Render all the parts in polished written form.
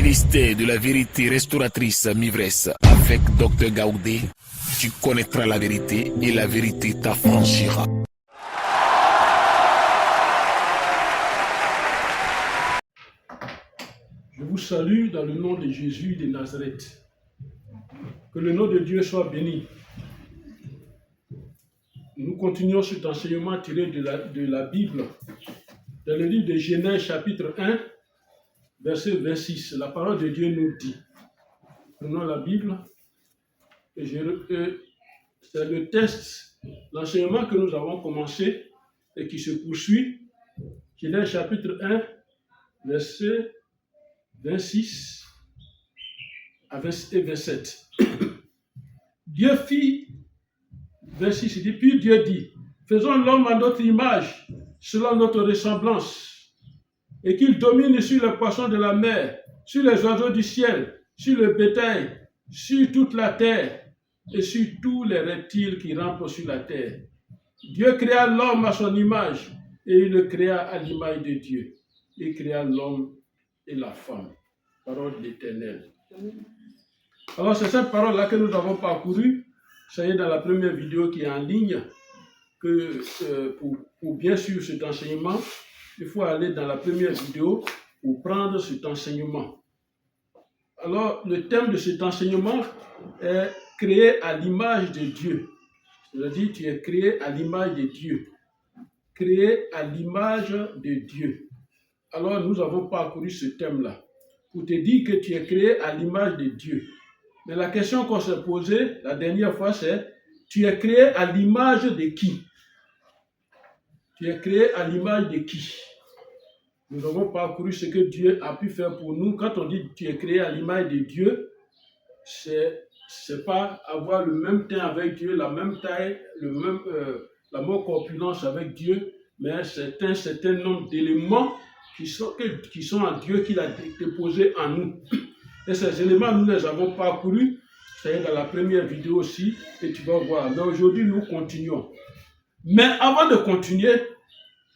Ministère de la vérité restauratrice Mivresse avec Dr Gaoudé, tu connaîtras la vérité et la vérité t'affranchira. Je vous salue dans le nom de Jésus de Nazareth. Que le nom de Dieu soit béni. Nous continuons cet enseignement tiré de la Bible. Dans le livre de Genèse chapitre 1, verset 26, la parole de Dieu nous dit, prenons la Bible, et c'est le texte, l'enseignement que nous avons commencé et qui se poursuit. Genèse chapitre 1, verset 26 et 27. Dieu fit, 26, il dit, puis Dieu dit, faisons l'homme à notre image, selon notre ressemblance, et qu'il domine sur les poissons de la mer, sur les oiseaux du ciel, sur le bétail, sur toute la terre, et sur tous les reptiles qui rampent sur la terre. Dieu créa l'homme à son image, et il le créa à l'image de Dieu. Il créa l'homme et la femme. Parole de l'Éternel. Alors c'est cette parole-là que nous avons parcourue. Ça y est, dans la première vidéo qui est en ligne, que pour bien suivre cet enseignement, il faut aller dans la première vidéo pour prendre cet enseignement. Alors, le thème de cet enseignement est créé à l'image de Dieu. C'est-à-dire, tu es créé à l'image de Dieu. Créé à l'image de Dieu. Alors, nous avons parcouru ce thème-là pour te dire que tu es créé à l'image de Dieu. Mais la question qu'on s'est posée la dernière fois, c'est tu es créé à l'image de qui? Tu es créé à l'image de qui? Nous avons parcouru ce que Dieu a pu faire pour nous. Quand on dit tu es créé à l'image de Dieu, c'est pas avoir le même teint avec Dieu, la même taille, la même corpulence avec Dieu, mais c'est un certain nombre d'éléments qui sont en Dieu qu'il a déposés en nous. Et ces éléments, nous les avons parcourus, c'est dans la première vidéo aussi, et tu vas voir. Mais aujourd'hui, nous continuons. Mais avant de continuer,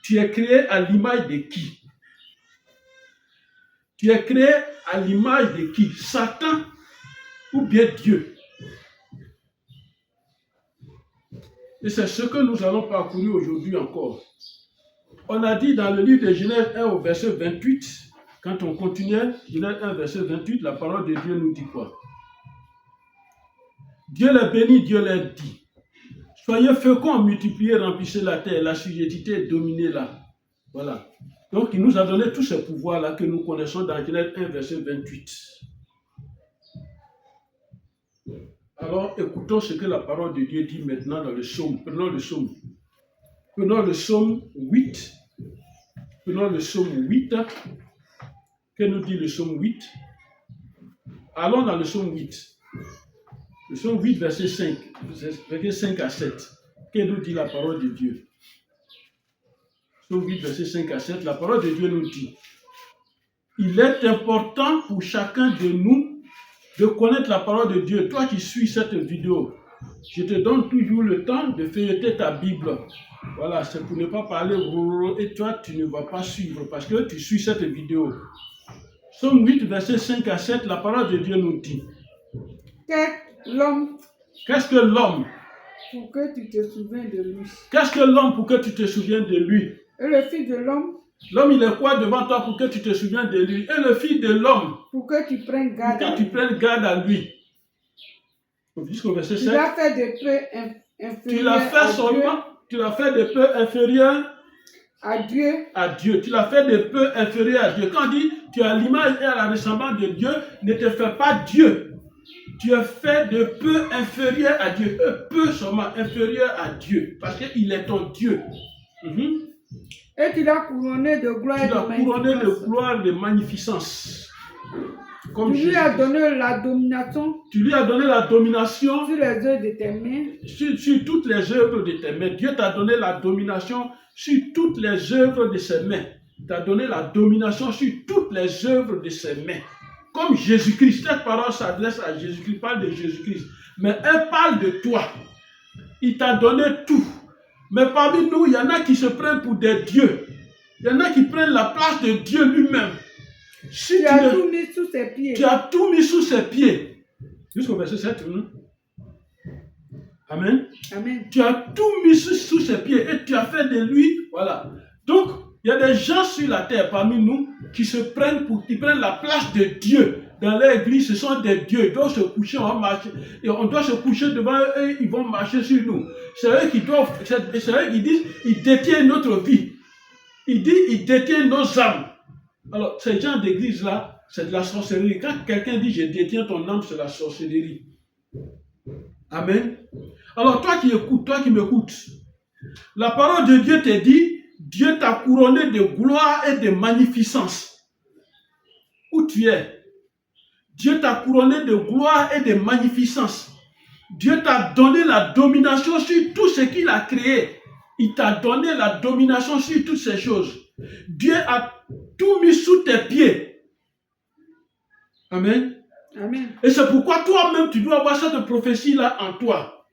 tu es créé à l'image de qui? Tu es créé à l'image de qui? Satan ou bien Dieu? Et c'est ce que nous allons parcourir aujourd'hui encore. On a dit dans le livre de Genèse 1 au verset 28, quand on continuait, Genèse 1 verset 28, la parole de Dieu nous dit quoi? Dieu les bénit, Dieu les dit. Soyez féconds, multipliez, remplissez la terre, la sujetité, dominez-la. Voilà. Donc, il nous a donné tous ces pouvoirs-là que nous connaissons dans Genèse 1, verset 28. Alors, écoutons ce que la parole de Dieu dit maintenant dans le psaume. Prenons le psaume. Prenons le psaume 8. Prenons le psaume 8. Que nous dit le psaume 8? Allons dans le psaume 8. Le psaume 8, verset 5. Verset 5 à 7. Que nous dit la parole de Dieu? 8, verset 5 à 7, la parole de Dieu nous dit, il est important pour chacun de nous de connaître la parole de Dieu. Toi qui suis cette vidéo, je te donne toujours le temps de feuilleter ta Bible. Voilà, c'est pour ne pas parler et toi tu ne vas pas suivre parce que tu suis cette vidéo. Psaume 8, verset 5 à 7, la parole de Dieu nous dit, qu'est-ce que l'homme pour que tu te souviennes de lui? Qu'est-ce que l'homme pour que tu te souviennes de lui? Et le fils de l'homme? L'homme, il est quoi devant toi pour que tu te souviennes de lui? Et le fils de l'homme? Pour que tu prennes garde. Pour que tu prennes garde à lui. Jusqu'au verset 7. Tu l'as fait de peu inférieur. Tu l'as fait seulement. Tu l'as fait de peu inférieur à Dieu. À Dieu. Tu l'as fait de peu inférieur à Dieu. Quand on dit tu as l'image et à la ressemblance de Dieu, ne te fais pas Dieu. Tu es fait de peu inférieur à Dieu. Peu seulement inférieur à Dieu. Parce qu'il est ton Dieu. Et tu l'as couronné de gloire et de magnificence. Tu l'as couronné de gloire et de magnificence. Comme tu lui as donné la domination. Tu lui as donné la domination. Sur les œuvres de tes mains. Sur toutes les œuvres de tes mains. Dieu t'a donné la domination sur toutes les œuvres de ses mains. Il t'a donné la domination sur toutes les œuvres de ses mains. Comme Jésus-Christ. Cette parole s'adresse à Jésus-Christ. Parle de Jésus-Christ. Mais elle parle de toi. Il t'a donné tout. Mais parmi nous, il y en a qui se prennent pour des dieux. Il y en a qui prennent la place de Dieu lui-même. Si Tu as tout mis sous ses pieds. tu as tout mis sous ses pieds. Jusqu'au verset 7. Hein? Amen. Amen. Tu as tout mis sous ses pieds et tu as fait de lui. Voilà. Donc, il y a des gens sur la terre parmi nous qui prennent la place de Dieu. Dans l'église, ce sont des dieux. Ils doivent se coucher, on va marcher. Et on doit se coucher devant eux, ils vont marcher sur nous. C'est eux qui disent, ils détiennent notre vie. Ils disent, ils détiennent nos âmes. Alors, ces gens d'église-là, c'est de la sorcellerie. Quand quelqu'un dit, je détiens ton âme, c'est la sorcellerie. Amen. Alors, toi qui écoutes, toi qui m'écoutes, la parole de Dieu te dit, Dieu t'a couronné de gloire et de magnificence. Où tu es? Dieu t'a couronné de gloire et de magnificence. Dieu t'a donné la domination sur tout ce qu'il a créé. Il t'a donné la domination sur toutes ces choses. Dieu a tout mis sous tes pieds. Amen. Amen. Et c'est pourquoi toi-même, tu dois avoir cette prophétie-là en toi.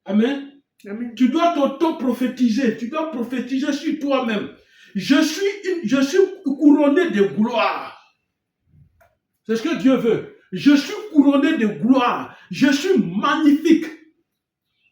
Amen. Amen. Tu dois t'auto-prophétiser. Tu dois prophétiser sur toi-même. Je suis couronné de gloire. C'est ce que Dieu veut. Je suis couronné de gloire. Je suis magnifique.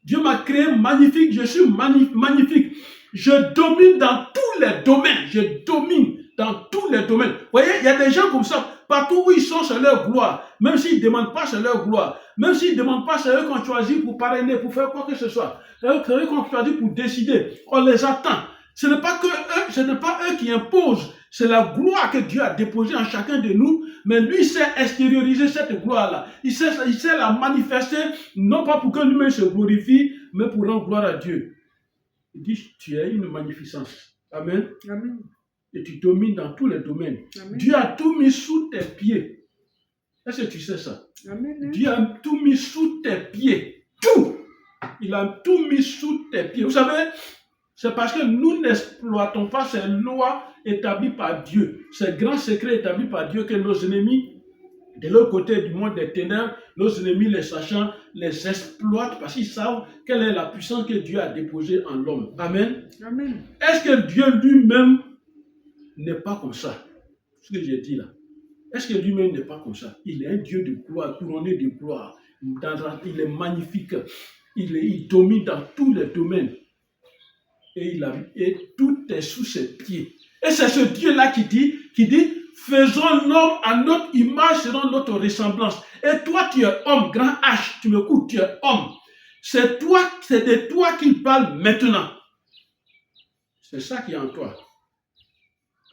Dieu m'a créé magnifique. Je suis magnifique. Je domine dans tous les domaines. Je domine dans tous les domaines. Vous voyez, il y a des gens comme ça. Partout où ils sont, c'est leur gloire. Même s'ils ne demandent pas, c'est leur gloire. Même s'ils ne demandent pas, c'est eux qu'on choisit pour parrainer, pour faire quoi que ce soit. C'est eux qu'on choisit pour décider. On les attend. Ce n'est pas eux qui imposent. C'est la gloire que Dieu a déposée en chacun de nous. Mais lui, il sait extérioriser cette gloire-là. Il sait la manifester, non pas pour que lui-même se glorifie, mais pour rendre gloire à Dieu. Il dit, tu es une magnificence. Amen. Amen. Et tu domines dans tous les domaines. Amen. Dieu a tout mis sous tes pieds. Est-ce que tu sais ça? Amen. Dieu a tout mis sous tes pieds. Tout. Il a tout mis sous tes pieds. Vous savez, c'est parce que nous n'exploitons pas ces lois établies par Dieu, ces grands secrets établis par Dieu, que nos ennemis, de l'autre côté du monde des ténèbres, nos ennemis les sachant, les exploitent parce qu'ils savent quelle est la puissance que Dieu a déposée en l'homme. Amen. Amen. Est-ce que Dieu lui-même n'est pas comme ça? Ce que j'ai dit là. Est-ce que lui-même n'est pas comme ça? Il est un Dieu de gloire, couronné de gloire. Il est magnifique. Il domine dans tous les domaines. Et tout est sous ses pieds. Et c'est ce Dieu-là qui dit, faisons l'homme à notre image selon notre ressemblance. Et toi, tu es homme, grand H, tu m'écoutes, tu es homme. C'est de toi qu'il parle maintenant. C'est ça qui est en toi.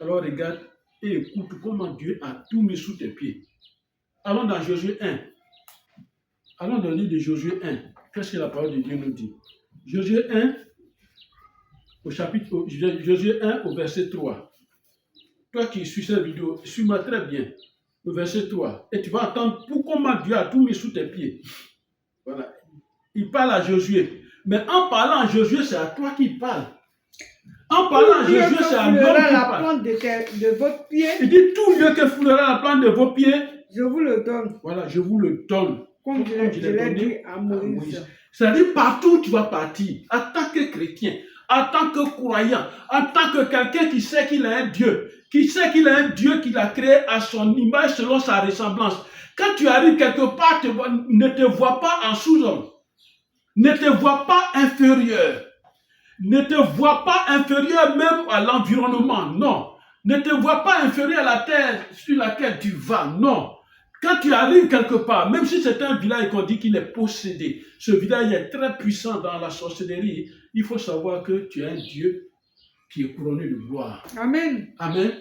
Alors regarde et écoute comment Dieu a tout mis sous tes pieds. Allons dans Josué 1. Allons dans le livre de Josué 1. Qu'est-ce que la parole de Dieu nous dit? Josué 1, Josué 1 au verset 3. Toi qui suis cette vidéo, suis-moi très bien. Au verset 3. Et tu vas entendre comment Dieu a tout mis sous tes pieds. Voilà. Il parle à Josué. Mais en parlant à Josué, c'est à toi qu'il parle. En parlant à Josué, c'est à l'homme qui la parle. plante de votre pied, Il dit, tout lieu que foulera la plante de vos pieds, je vous le donne. voilà, je vous le donne. Comme je l'ai dit à Moïse. C'est-à-dire, partout où tu vas partir, en tant que chrétien, en tant que croyant, en tant que quelqu'un qui sait qu'il a un Dieu, qui sait qu'il a un Dieu qu'il a créé à son image selon sa ressemblance. Quand tu arrives quelque part, ne te vois pas en sous-homme. Ne te vois pas inférieur. Ne te vois pas inférieur même à l'environnement. Non. Ne te vois pas inférieur à la terre sur laquelle tu vas. Non. Quand tu arrives quelque part, même si c'est un village qu'on dit qu'il est possédé, ce village est très puissant dans la sorcellerie, il faut savoir que tu es un Dieu qui est couronné de gloire. Amen. Amen.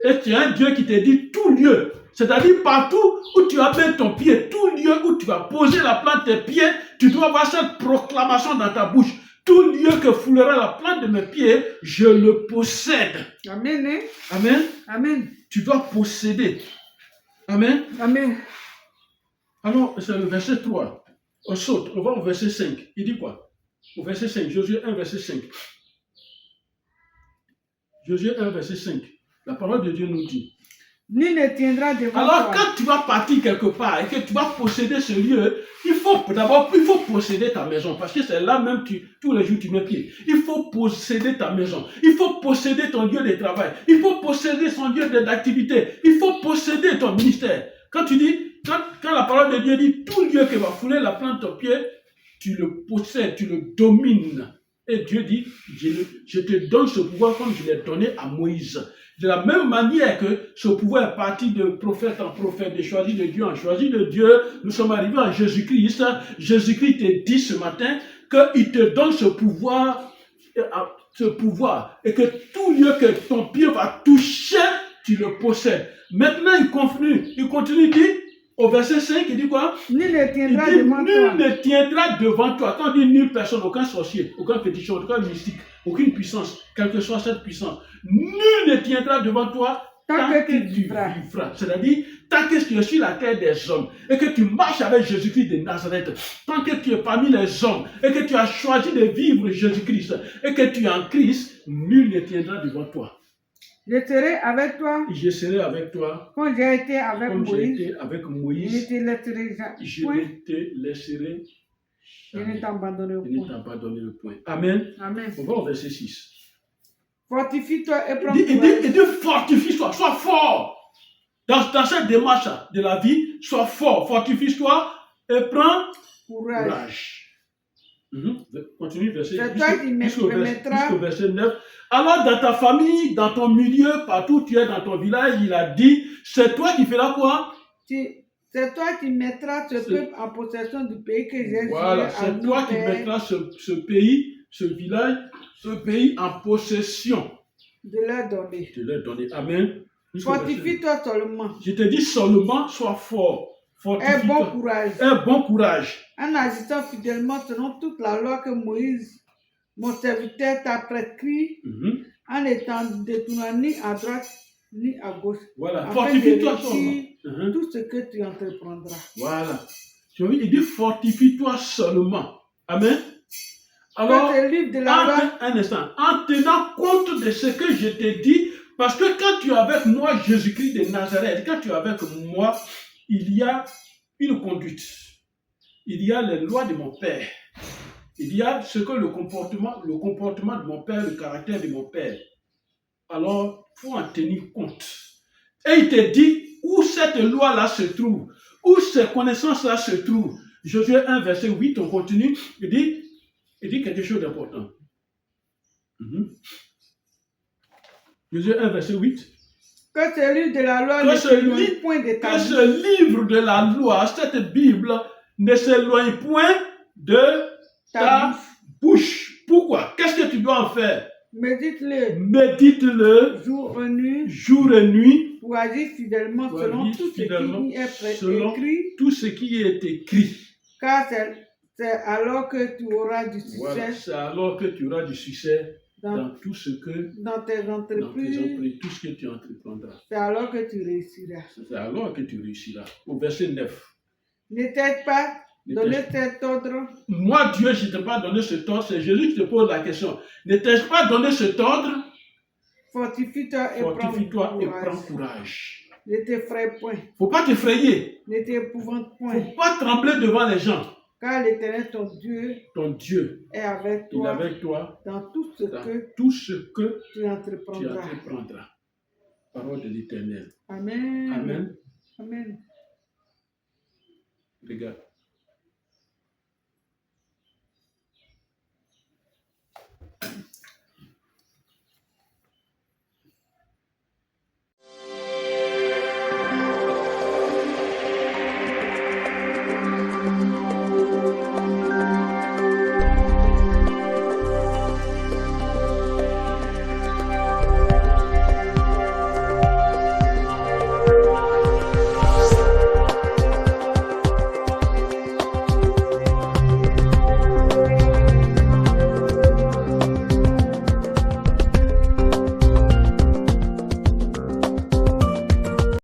Et tu es un Dieu qui te dit tout lieu. C'est-à-dire partout où tu as mis ton pied, tout lieu où tu vas poser la plante de tes pieds, tu dois avoir cette proclamation dans ta bouche. Tout lieu que foulera la plante de mes pieds, je le possède. Amen. Hein? Amen. Amen. Tu dois posséder. Amen. Amen. Alors, c'est le verset 3. On saute, on va au verset 5. Il dit quoi? Au verset 5, Josué 1, verset 5. Josué 1, verset 5. La parole de Dieu nous dit. Nul ne tiendra devant Alors, toi. quand tu vas partir quelque part et que tu vas posséder ce lieu, il faut posséder ta maison parce que c'est là même tous les jours tu mets pied. Il faut posséder ta maison. Il faut posséder ton lieu de travail. Il faut posséder son lieu d'activité. Il faut posséder ton ministère. Quand tu dis, quand la parole de Dieu dit tout lieu qui va fouler la plante au pied, tu le possèdes, tu le domines. Et Dieu dit, je te donne ce pouvoir comme je l'ai donné à Moïse. De la même manière que ce pouvoir est parti de prophète en prophète, de choisi de Dieu en choisi de Dieu, nous sommes arrivés à Jésus-Christ. Jésus-Christ te dit ce matin qu'il te donne ce pouvoir, et que tout lieu que ton pied va toucher, tu le possèdes. Maintenant, il continue, il dit, au verset 5, il dit quoi? Nul ne Il tiendra dit, devant nul toi. ne tiendra devant toi. Quand on dit nulle personne, aucun sorcier, aucun féticheur, aucun mystique, aucune puissance, quelle que soit cette puissance, nul ne tiendra devant toi tant que tu vivras. C'est-à-dire, tant que tu es sur la terre des hommes et que tu marches avec Jésus-Christ de Nazareth, tant que tu es parmi les hommes et que tu as choisi de vivre Jésus-Christ et que tu es en Christ, nul ne tiendra devant toi. Je serai avec toi Je serai avec toi comme j'ai été avec comme j'ai Moïse. été avec Je Moïse. ne te laisserai Je point. ne te laisserai Je ne jamais. t'abandonnerai Je ne point. t'abandonnerai le point. Amen. Amen. On va au verset 6. Fortifie-toi et prends Il courage. dit fortifie-toi, sois fort. Dans cette démarche de la vie, sois fort, fortifie-toi et prends courage. Continue verset C'est toi qui me permettras. jusqu'au verset 9. Alors dans ta famille, dans ton milieu, partout où tu es dans ton village, il a dit, c'est toi qui feras quoi? C'est toi qui mettras ce peuple en possession du pays que j'ai Voilà, juré à c'est toi nos qui pères mettras ce pays, ce village, ce pays en possession. de leur donner. De leur donner. Amen. Jusqu'au verset 9. Fortifie-toi seulement. Je te dis seulement, sois fort. Aie bon Fortifie-toi. courage. Aie bon courage. En agissant fidèlement selon toute la loi que Moïse, mon serviteur, t'a prescrit, Mhm. en étant détournant ni à droite ni à gauche, Voilà, afin de fortifie-toi seulement. réussir Mhm. tout ce que tu entreprendras. Voilà. Tu vois, il dit fortifie-toi seulement. Amen. Dans Alors, ce livre de la loi, un instant, en tenant compte de ce que je t'ai dit, parce que quand tu es avec moi, Jésus-Christ de Nazareth, quand tu es avec moi, il y a une conduite. Il y a les lois de mon Père. Il y a ce que le comportement de mon Père, le caractère de mon Père. Alors, il faut en tenir compte. Et il te dit où cette loi-là se trouve, où ces connaissances-là se trouvent. Josué 1, verset 8, on continue. Il dit quelque chose d'important. Josué 1, verset 8. que ce livre de la loi Que ne ce s'éloigne point de ta Que vie. ce livre de la loi, cette Bible, ne s'éloigne point de ta bouche. Pourquoi? Qu'est-ce que tu dois en faire? Médite-le Médite-le jour et nuit jour et nuit pour agir fidèlement pour selon agir tout ce fidèlement qui est selon écrit, tout ce qui est écrit. car c'est alors que tu auras du succès Voilà, c'est alors que tu auras du succès dans, dans tout ce que, dans tes dans tes entreprises. entreprises, tout ce que tu entreprendras. C'est alors que tu réussiras. C'est alors que tu réussiras. Au verset 9. Ne t'aide pas Ne donner t'ai- cet ordre Moi, Dieu, je ne t'ai pas donné cet ordre. C'est Jésus qui te pose la question. Ne t'ai-je pas donné cet ordre? fortifie-toi et Fortifie-toi et prends prends courage. courage. Ne t'effraie point, Faut pas t'effrayer. ne t'épouvante point, Faut pas trembler devant les gens. car l'Éternel ton Dieu Ton Dieu, est avec il est toi avec toi dans tout ce dans que tout ce que tu tu entreprendras. entreprendras. Parole de l'Éternel. Amen. Amen. Amen. Regarde.